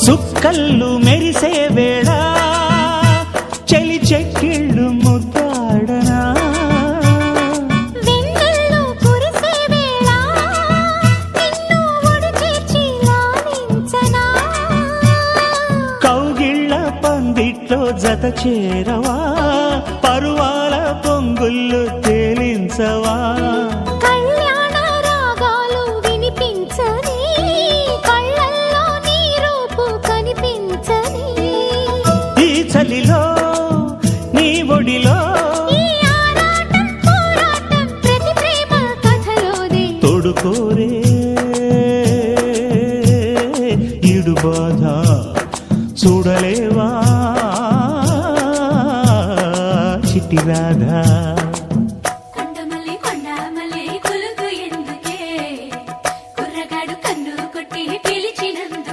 సుక్కల్లు మెరిసే వేళ చెలి చెక్కిళ్ళు ముద్దాడనా వెన్నెల్లో కురిసే వేళ నిన్ను ఒడి చేర్చి లాలించనా కౌగిళ్ళ పందిట్లో జత చేరవా పరువాల పొంగుళ్ళు తేలించవా కళ్యాణ రాగాలు వినిపించని కళ్ళల్లో నీ రూపు కనిపించని ఈ చలిలో నీ ఒడిలో ఈ ఆరాటం పోరాటం ప్రతి ప్రేమ కథలోనే తోడుకోరే ఈడు బాధ చూడలేవా చిట్టి రాధా